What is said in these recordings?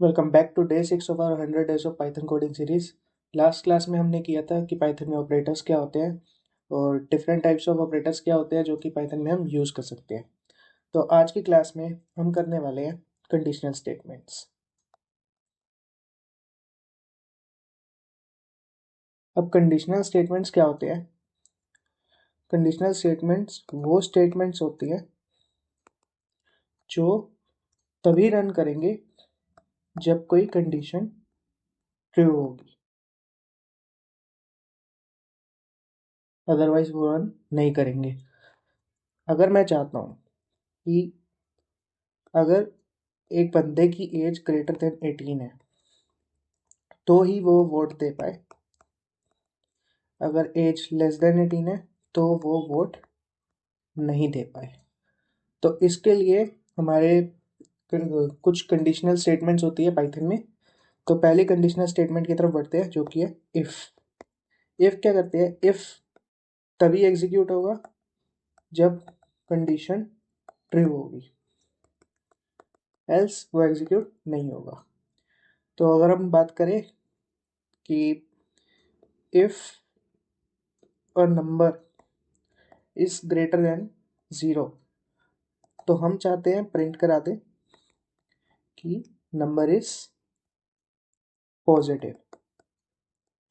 Welcome back to day 6 of our 100 days of Python coding series. Last class में हमने किया था कि पाइथन में ऑपरेटर्स क्या होते हैं और डिफरेंट टाइप्स ऑफ ऑपरेटर्स क्या होते हैं जो कि पाइथन में हम यूज़ कर सकते हैं। तो आज की क्लास में हम करने वाले हैं कंडीशनल स्टेटमेंट्स। अब कंडीशनल स्टेटमेंट्स क्या होते हैं? कंडीशनल स्टेटमेंट्स वो स्टेटमेंट्स होती हैं जो तभी रन करेंगे जब कोई कंडीशन ट्रू होगी, अदरवाइज वो रन नहीं करेंगे। अगर मैं चाहता हूँ कि अगर एक बंदे की एज ग्रेटर देन 18 है तो ही वो वोट दे पाए, अगर एज लेस देन 18 है तो वो वोट नहीं दे पाए। तो इसके लिए हमारे कुछ कंडीशनल स्टेटमेंट्स होती है पाइथन में। तो पहले कंडीशनल स्टेटमेंट की तरफ बढ़ते हैं जो कि है इफ़। इफ़ क्या करते हैं? इफ़ तभी एग्जीक्यूट होगा जब कंडीशन ट्रू होगी, एल्स वो एग्जीक्यूट नहीं होगा। तो अगर हम बात करें कि if a number is greater then 0, तो हम चाहते हैं प्रिंट करा दें कि नंबर इज पॉजिटिव।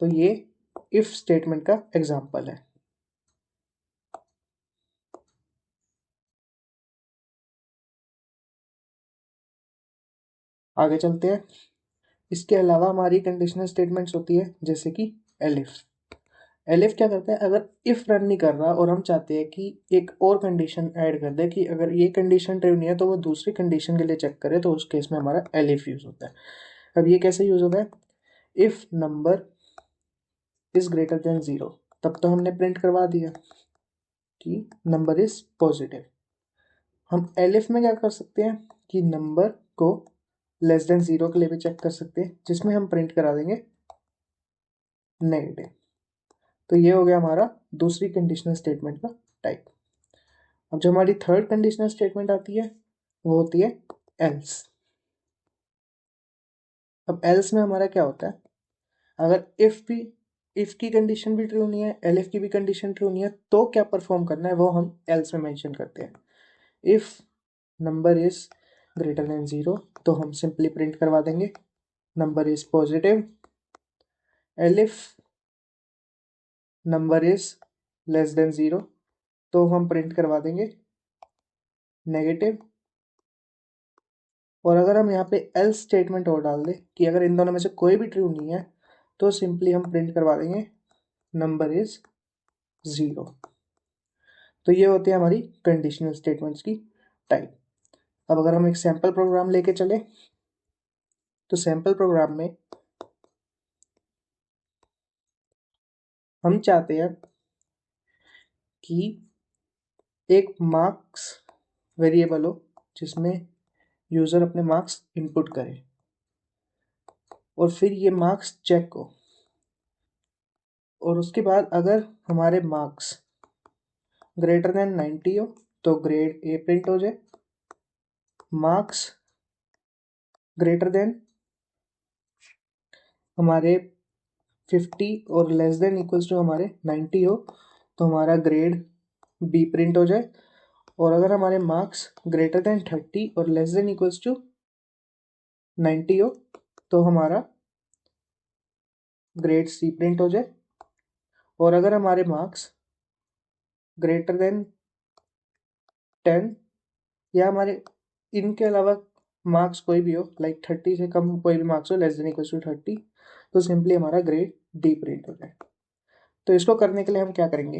तो ये इफ स्टेटमेंट का एग्जांपल है। आगे चलते हैं। इसके अलावा हमारी कंडीशनल स्टेटमेंट्स होती है जैसे कि एलिफ। एलिफ क्या करता है? अगर इफ रन नहीं कर रहा और हम चाहते हैं कि एक और कंडीशन ऐड कर दे कि अगर ये कंडीशन ट्रू नहीं है तो वो दूसरी कंडीशन के लिए चेक करे, तो उस केस में हमारा एलिफ यूज होता है। अब ये कैसे यूज होता है? If number is greater then 0, तब तो हमने प्रिंट करवा दिया कि नंबर इज पॉजिटिव। हम एलिफ में क्या कर सकते हैं कि नंबर को लेस देन 0 के लिए भी चेक कर सकते हैं, जिसमें हम प्रिंट करा देंगे नेगेटिव। तो ये हो गया हमारा दूसरी कंडीशनल स्टेटमेंट का टाइप। अब जो हमारी थर्ड कंडीशनल स्टेटमेंट आती है वो होती है एल्स। अब एल्स में हमारा क्या होता है? अगर इफ की कंडीशन भी ट्रू नहीं है, एलिफ की भी कंडीशन ट्रू नहीं है, तो क्या परफॉर्म करना है वो हम एल्स में मेंशन करते हैं। If number is greater then 0, तो हम सिंपली प्रिंट करवा देंगे number is positive. Elif number is less than 0, तो हम प्रिंट करवा देंगे नेगेटिव। और अगर हम यहाँ पे एल्स स्टेटमेंट और डाल दें कि अगर इन दोनों में से कोई भी ट्रू नहीं है, तो सिंपली हम प्रिंट करवा देंगे नंबर इज 0। तो ये होती है हमारी कंडीशनल स्टेटमेंट्स की टाइप। अब अगर हम एक सैम्पल प्रोग्राम लेके चले, तो सैम्पल प्रोग्राम में हम चाहते हैं कि एक मार्क्स वेरिएबल हो जिसमें यूज़र अपने मार्क्स इनपुट करे और फिर ये मार्क्स चेक हो। और उसके बाद अगर हमारे मार्क्स ग्रेटर देन 90 हो तो ग्रेड ए प्रिंट हो जाए। मार्क्स ग्रेटर देन हमारे 50 और लेस देन इक्वल्स टू हमारे 90 हो तो हमारा ग्रेड बी प्रिंट हो जाए। और अगर हमारे मार्क्स ग्रेटर देन 30 और लेस देन इक्वल्स टू 90 हो तो हमारा ग्रेड सी प्रिंट हो जाए। और अगर हमारे मार्क्स ग्रेटर देन 10 या हमारे इनके अलावा मार्क्स कोई भी हो, लाइक 30 से कम कोई भी मार्क्स हो, लेस देन इक्वल्स टू 30, तो सिंपली हमारा ग्रेड डी प्रिंट हो जाए। तो इसको करने के लिए हम क्या करेंगे?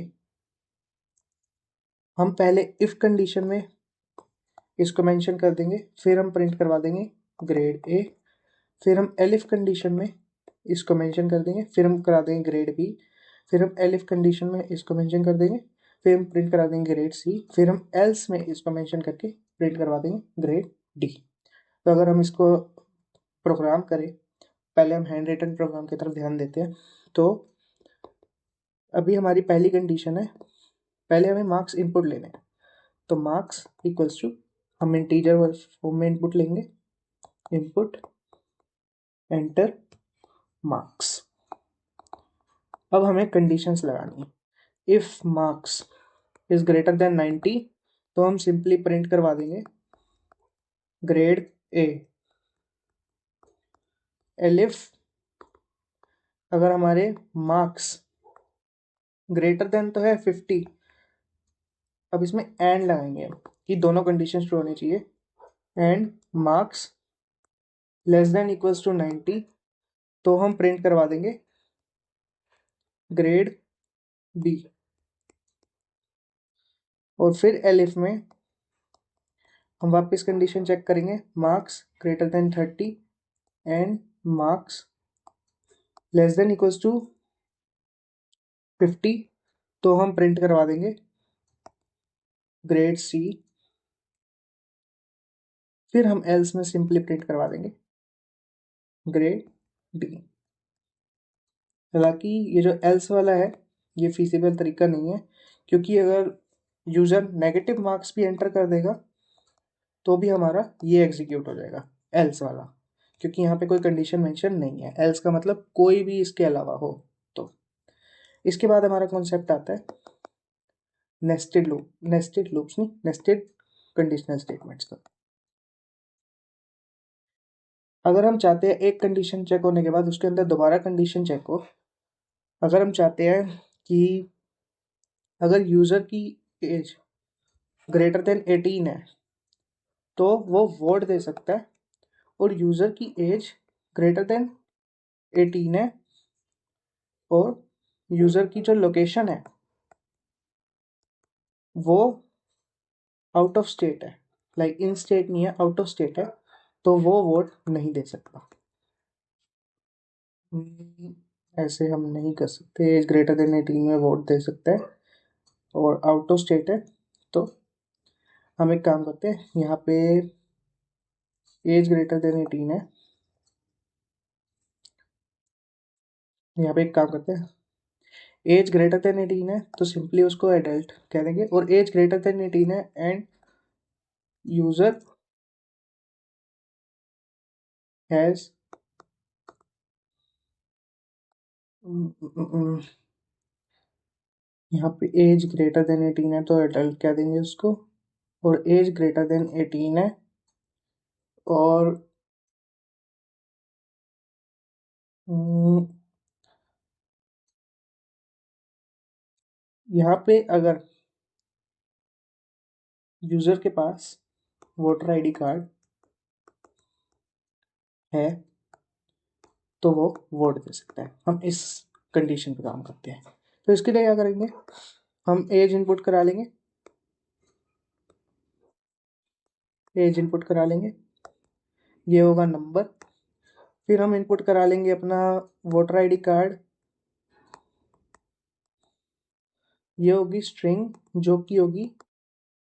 हम पहले इफ कंडीशन में इसको मेंशन कर देंगे, फिर हम प्रिंट करवा देंगे ग्रेड ए। फिर हम एलिफ कंडीशन में इसको मेंशन कर देंगे, फिर हम करा देंगे ग्रेड बी। फिर हम एलिफ कंडीशन में इसको मेंशन कर देंगे, फिर हम प्रिंट करा देंगे ग्रेड सी। फिर हम एल्स में इसको मेंशन करके प्रिंट करवा देंगे ग्रेड डी। तो अगर हम इसको प्रोग्राम करें, पहले हम हैंड रिटन प्रोग्राम की तरफ ध्यान देते हैं। तो अभी हमारी पहली कंडीशन है, पहले हमें मार्क्स इनपुट लेने हैं। तो मार्क्स इक्वल्स टू हम इंटीजर फॉर्म में इनपुट लेंगे, इनपुट एंटर मार्क्स। अब हमें कंडीशंस लगानी है। If marks is greater then 90 तो हम सिंपली प्रिंट करवा देंगे ग्रेड ए। एलिफ अगर हमारे मार्क्स ग्रेटर देन तो है 50, अब इसमें एंड लगाएंगे हम कि दोनों कंडीशंस ट्रू होनी चाहिए। And marks less than equals to 90 तो हम प्रिंट करवा देंगे ग्रेड बी। और फिर एलिफ में हम वापस कंडीशन चेक करेंगे marks greater than 30 and marks less than equals to 50 तो हम प्रिंट करवा देंगे ग्रेड सी। फिर हम एल्स में सिंपली प्रिंट करवा देंगे ग्रेड डी। हालांकि ये जो एल्स वाला है ये फीसिबल तरीका नहीं है, क्योंकि अगर यूजर नेगेटिव मार्क्स भी एंटर कर देगा तो भी हमारा ये एग्जीक्यूट हो जाएगा एल्स वाला, क्योंकि यहाँ पे कोई कंडीशन मेंशन नहीं है। एल्स का मतलब कोई भी इसके अलावा हो। तो इसके बाद हमारा कॉन्सेप्ट आता है नेस्टेड लूप, नेस्टेड लूप्स नहीं, नेस्टेड कंडीशनल स्टेटमेंट्स का। अगर हम चाहते हैं एक कंडीशन चेक होने के बाद उसके अंदर दोबारा कंडीशन चेक हो, अगर हम चाहते हैं कि अगर यूजर की एज ग्रेटर देन 18 है तो वो वोट दे सकता है, और यूजर की एज ग्रेटर देन 18 है और यूजर की जो लोकेशन है वो आउट ऑफ स्टेट है, लाइक इन स्टेट नहीं है, आउट ऑफ स्टेट है, तो वो वोट नहीं दे सकता। ऐसे हम नहीं कर सकते। एज ग्रेटर देन 18 में वोट दे सकते हैं और आउट ऑफ स्टेट है तो हम एक काम करते हैं, यहाँ पे एज ग्रेटर देन 18 है, यहाँ पे एक काम करते हैं एज ग्रेटर देन 18 है तो सिंपली उसको एडल्ट कह देंगे, और एज ग्रेटर देन 18 है एंड यूजर हैज यहाँ पे एज ग्रेटर देन 18 है तो एडल्ट कह देंगे उसको, और एज ग्रेटर देन 18 है और यहाँ पे अगर यूजर के पास वोटर आईडी कार्ड है तो वो वोट दे सकता है। हम इस कंडीशन पे काम करते हैं। तो इसके लिए क्या करेंगे, हम एज इनपुट करा लेंगे, एज इनपुट करा लेंगे, ये होगा नंबर। फिर हम इनपुट करा लेंगे अपना वोटर आईडी कार्ड, ये होगी स्ट्रिंग जो कि होगी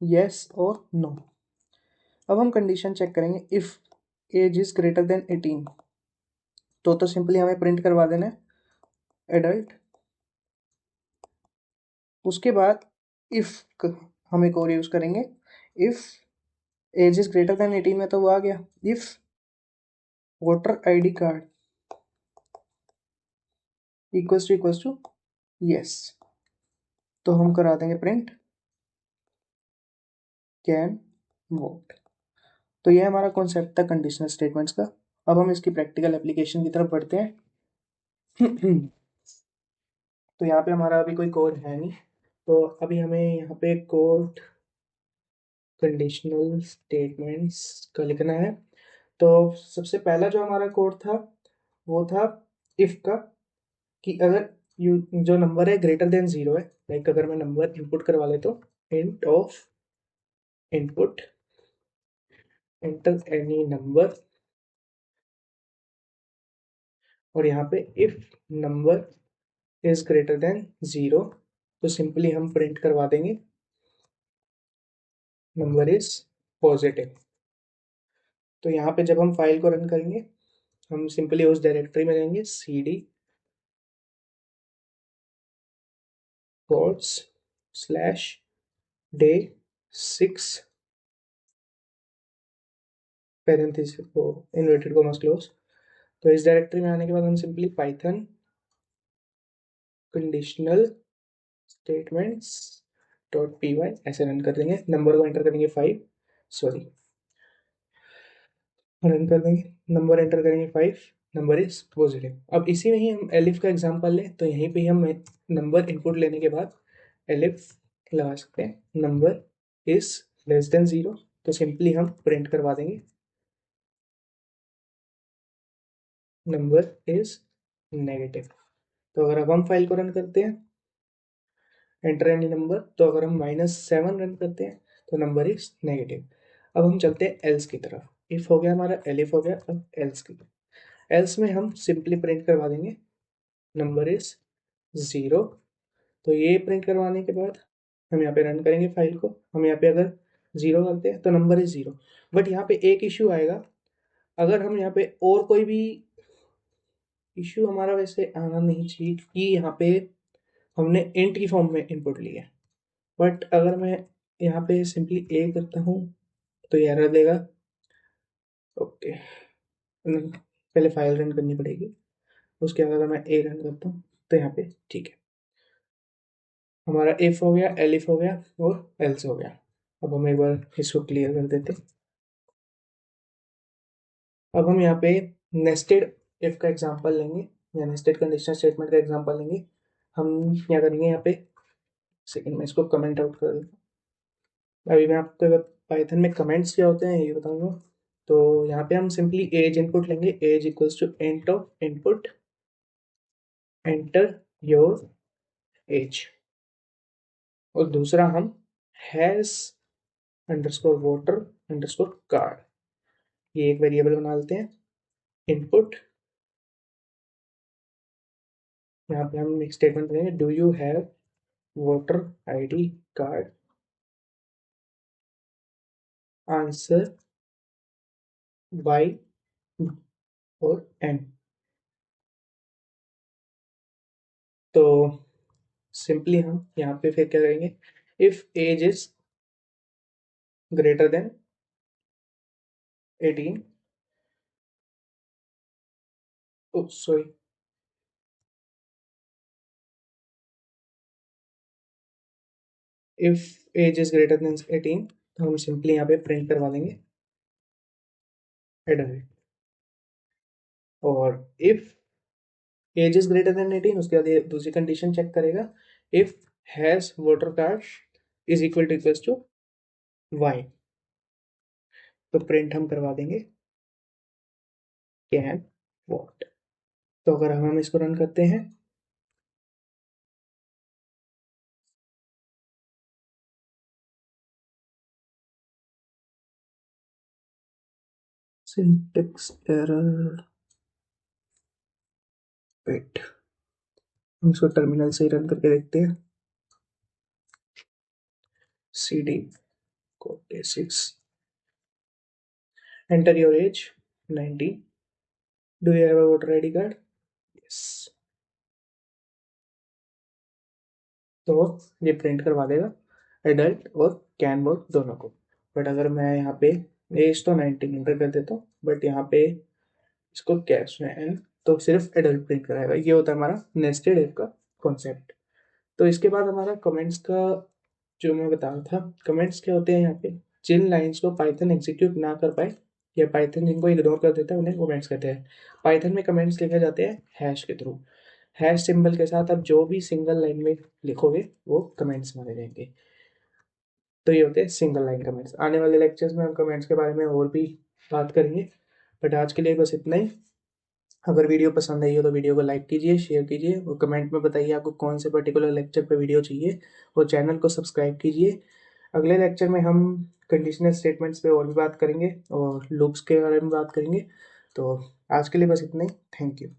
यस और नो। अब हम कंडीशन चेक करेंगे if age is greater than 18 तो सिंपली हमें प्रिंट करवा देना है एडल्ट। उसके बाद इफ हम एक और यूज करेंगे, if age is greater than 18 में तो वो आ गया, if voter ID card equals to yes तो हम करा देंगे प्रिंट कैन वोट। तो ये हमारा कॉन्सेप्ट था कंडीशनल स्टेटमेंट्स का। अब हम इसकी प्रैक्टिकल एप्लीकेशन की तरफ बढ़ते हैं। तो यहाँ पे हमारा अभी कोई कोड है नहीं, तो अभी हमें यहाँ पे कोड कंडीशनल स्टेटमेंट्स का लिखना है। तो सबसे पहला जो हमारा कोड था वो था इफ का, कि अगर यू जो नंबर है ग्रेटर देन 0 है, लाइक अगर मैं नंबर इनपुट करवा ले तो int of input enter any number, और यहाँ पे if number is greater then 0 तो सिंपली हम प्रिंट करवा देंगे नंबर इज पॉजिटिव। तो यहाँ पे जब हम फाइल को रन करेंगे हम सिंपली उस डायरेक्टरी में जाएंगे cd codes slash day 6 parenthesis को इन्वर्टेड कॉमास क्लोज तो इस डायरेक्टरी में आने के बाद हम simply Python conditional statements dot P Y ऐसे रन कर देंगे, नंबर को एंटर करेंगे 5, सॉरी रन कर देंगे, नंबर एंटर करेंगे 5, नंबर इज पॉजिटिव। अब इसी में ही हम एलिफ का एग्जांपल लें तो यहीं पे ही हम नंबर इनपुट लेने के बाद एलिफ लगा सकते हैं, नंबर इज लेस देन 0, तो सिंपली हम प्रिंट करवा देंगे नंबर इज नेगेटिव। तो अगर अब हम फाइल को रन करते हैं एंटर एनी नंबर, तो अगर हम -7 रन करते हैं तो नंबर इज नेगेटिव। अब हम चलते हैं एल्स की तरफ, इफ हो गया हमारा, एलिफ हो गया, अब एल्स की तरफ। एल्स में हम सिंपली प्रिंट करवा देंगे नंबर इज 0। तो ये प्रिंट करवाने के बाद हम यहाँ पे रन करेंगे फाइल को, हम यहाँ पे अगर 0 करते हैं तो नंबर इज 0। बट यहाँ पे एक इश्यू आएगा, अगर हम यहाँ पे और कोई भी इश्यू हमारा वैसे आना नहीं चाहिए कि यहाँ पे हमने इंट की फॉर्म में इनपुट लिया है, बट अगर मैं यहाँ पे सिंपली ए करता हूँ तो ये एरर देगा। ओके, पहले फाइल रन करनी पड़ेगी, उसके बाद अगर मैं ए रन करता हूँ तो यहाँ पे ठीक है, हमारा इफ हो गया, एलिफ हो गया और एल्स हो गया। अब हम एक बार इसको क्लियर कर देते हैं। अब हम यहाँ पे नेस्टेड इफ का एग्जांपल लेंगे या नेस्टेड कंडीशनल स्टेटमेंट का एग्जांपल लेंगे। हम क्या करेंगे यहाँ पे, सेकंड में इसको कमेंट आउट कर देता हूँ। अभी मैं आपको पाइथन में कमेंट्स क्या होते हैं ये बताऊंगा। तो यहाँ पे हम सिंपली एज इनपुट लेंगे, age equals to int of input enter your age, और दूसरा हम has underscore voter underscore card, ये एक वेरिएबल बना लेते हैं इनपुट। यहाँ पे हम एक स्टेटमेंट देंगे, do you have voter ID card, answer Y और एन। तो सिंपली हम यहाँ पे फिर क्या करेंगे, if age is greater than 18, sorry, if age is greater than 18, तो हम सिंपली यहाँ पे प्रिंट करवा देंगे एडल्ट। और if age is greater than 18, उसके बाद ये दूसरी कंडीशन चेक करेगा, if has voter card is equals to Y, तो प्रिंट हम करवा देंगे कैन वॉट। तो अगर हम इसको रन करते हैं सिंटेक्स एरर वेट, हम इसको टर्मिनल से ही रन करके देखते हैं। cd code 6 enter your as 19, do you have a voter ID card, yes. तो ये प्रिंट करवा देगा एडल्ट और कैन वोट दोनों को। बट अगर मैं यहाँ पे एज तो 19 एंटर कर देता हूँ, बट यहाँ पे इसको कैश में एन, तो सिर्फ एडल्ट प्रिंट कराएगा। ये होता है हमारा नेस्टेड इफ का कॉन्सेप्ट। तो इसके बाद हमारा कमेंट्स का जो मैं बता रहा था, कमेंट्स क्या होते हैं, यहाँ पे जिन लाइंस को पाइथन एग्जीक्यूट ना कर पाए या पाइथन जिनको इग्नोर कर देता है उन्हें कमेंट्स कहते हैं। पाइथन में कमेंट्स लिखे जाते हैं हैश के थ्रू, हैश सिंबल के साथ आप जो भी सिंगल लाइन में लिखोगे वो कमेंट्स माने जाएंगे। तो ये होते हैं सिंगल लाइन कमेंट्स। आने वाले लेक्चर्स में हम कमेंट्स के बारे में और भी बात करेंगे, बट आज के लिए बस इतना ही। अगर वीडियो पसंद आई हो तो वीडियो को लाइक कीजिए, शेयर कीजिए और कमेंट में बताइए आपको कौन से पर्टिकुलर लेक्चर पे वीडियो चाहिए, और चैनल को सब्सक्राइब कीजिए। अगले लेक्चर में हम कंडीशनल स्टेटमेंट्स पे और भी बात करेंगे और लूप्स के बारे में बात करेंगे। तो आज के लिए बस इतना ही, थैंक यू।